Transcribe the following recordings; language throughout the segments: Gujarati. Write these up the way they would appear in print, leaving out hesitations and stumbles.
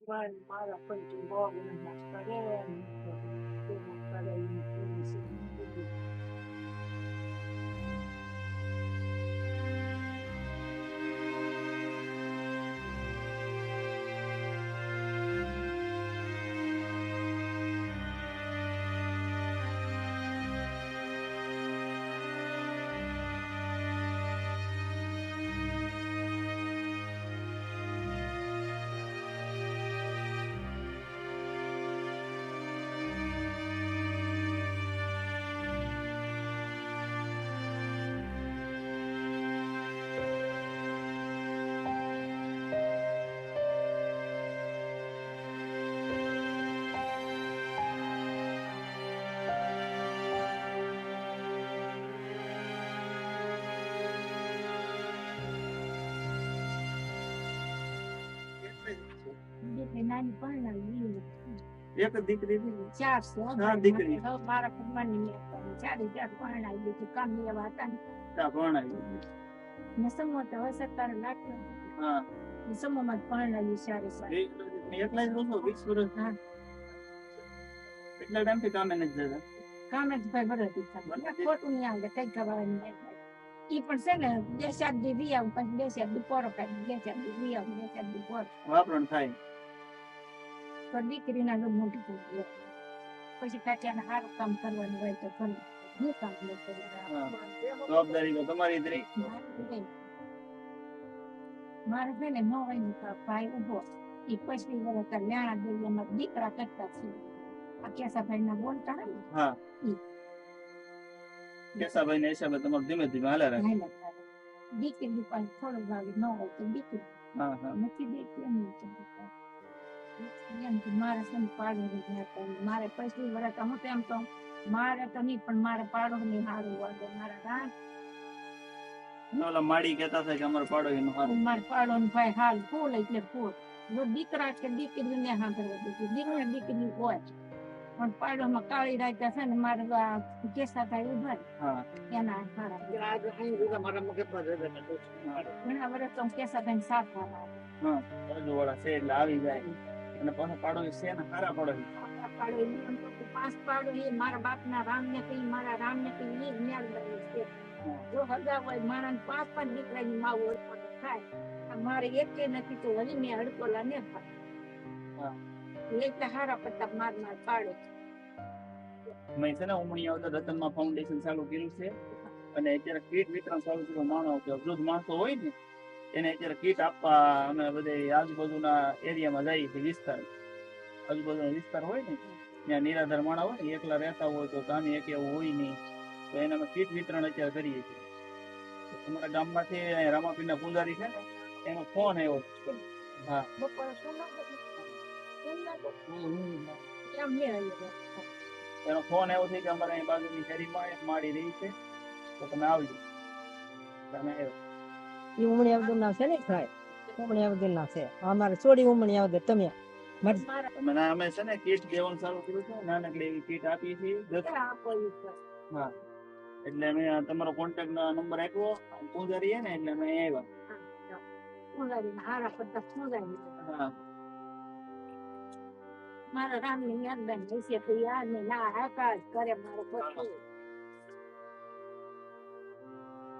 મારા પંચી બહુ મહેનત કરે અને મહેનત કરે એની પૂરી સિદ્ધિ. દીકરી નાની પરણાવી એક જ દીકરી હતી? 4 દીકરી. મારા કુમારની 4 પરણાવી દીધી. કામ લેવા હતા ને ભણાવી. ને સમો તો હવે સરકારે નાખ્યો. હા. સમોમાં જ પરણાવી 4. એકલા જ રહો છો? 20 વર્ષ? હા. કેટલા ટાઈમથી કામે નથી જતા? કામે જ ભાઈ બરોબર ખોટું નહીં આવે કઈ કરવાની ઈ પણ છે ને 2-4 દી વી આવું પછી 2-4 દી પોરો કાઢી 2-4 દી વી આવું 2-4 દી પોરો વાપરણ થાય તો દીકરીના ઘર મોટી થઈ ગઈ. પછી કાટિયાને સારું કામ કરવાનું હોય તો કરવું. હું કામ ન કરું. જવાબદારી તો તમારી જ રહી. મારે છે ને 9 ભાઈ ઉભો એ 25 વર્ષ લેણા દરિયામાં દીકરા કરતા છે. આ કેસાભાઈ ના બોલતા હોય ને હા કેસાભાઈ ના હિસાબે તમારે ધીમે ધીમે હાલે રાખે. દીકરી પણ થોડું ભાવી ન હોય તો દીકરી નથી દેતી એમ કે મારે છે ને પાડો મારે 25 વર્ષ હું તો એમ તો મારે તો નહીં પણ મારે પાડો નહીં સારું વાગે મારા રાત ઓલા માડી કહેતા હતા કે અમારો પાડો એનો હાલ મારા પાડો નો ભાઈ હાલ ફૂલ એટલે ફૂલ જો દીકરા કે દીકરીને સાંભળવા દીધી દીકરી દીકરી હોય પણ પાડોમાં કાળી રાખ્યા છે ને મારે કેસા થાય ઉભા એના ઘણા વર્ષ તો કેસા થાય સાથ વાળા છે એટલે આવી જાય અને પાછો પાડો છે ને સારા પાડો 5 પાડો એ મારા બાપ ના રામ ને કહી મારા રામ ને કહી એ જ્ઞાન છે જો હગા હોય મારા 5 દીકરાની માવું થાય મારે એક નથી તો હજી મેં હડકોલા ને થાય એટલે હારા પત્તા માર પાડે મેં છે ને ઉમણી આવતા રતનમાં ફાઉન્ડેશન ચાલુ કર્યું છે અને અત્યારે કીટ વિતરણ ચાલુ કર્યું. માણસો વૃદ્ધ માણસો હોય ને એને અત્યારે કીટ આપવા અમે બધે આજુબાજુના એરિયામાં જઈએ છીએ. આજુબાજુનો વિસ્તાર હોય ને ત્યાં નિરાધાર માણસ હોય ને એકલા રહેતા હોય તો કામે એક એવું હોય નહીં તો એને અમે કીટ વિતરણ અત્યારે કરીએ છીએ. અમારા ગામમાંથી રામાપીરના પૂંજારી છે ને એનો ફોન આવ્યો. હા એનો ફોન એવો છે કે અમારે અહીં બાજુની શેરીમાં એક માડી રહી છે તો તમે આવજો. તમે ઉમણી આવદર ના છે ને ભાઈ ઉમણી આવદર ના છે અમારે છોડી ઉમણી આવદર તમે અમે છે ને કીટ દેવાનું ચાલુ કર્યું છે. નાનકડી એવી કીટ આપીએ છીએ. હા એટલે અમે તમારો કોન્ટેક્ટ નંબર આપ્યો પૂંજારી ને એટલે અમે આવ્યા. હા મારા રામ ની યાદદાન વિશે તો યાદ ને ના આકાશ કરે મારો પતિ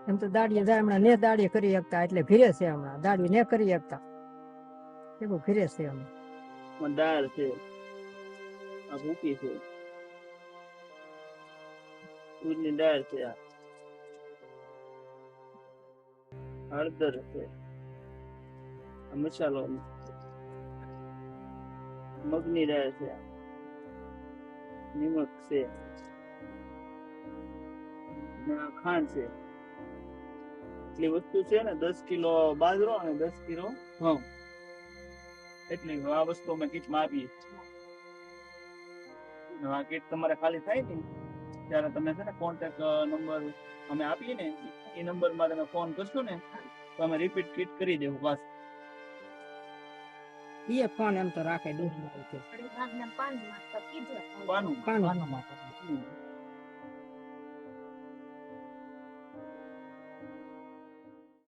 એમ તો દાડીએ જાય હમણાં ને દાડીએ કરી શકતા એટલે ફીરે છે હમણાં દાડી ને કરી શકતા એવું ફીરે છે હમણાં. દાળ છે આ ભૂકી છે ઉડની દાળ છે આ હળદર છે આ મસાલો મગની દાળ છે નિમક છે ખાંડ છે. એટલી વસ્તુ છે ને 10 કિલો બાજરો અને 10 કિલો ઘઉં એટલી આ વસ્તુ અમે કીટમાં આપીએ. આ કીટ તમારે ખાલી થાય ને ત્યારે તમે છે ને કોન્ટેક્ટ નંબર અમે આપીએ ને એ નંબરમાં તમે ફોન કરશો ને તો અમે રિપીટ કીટ કરી દેવું પાછું. એ ફોન એમ તો રાખે દૂધ પાનું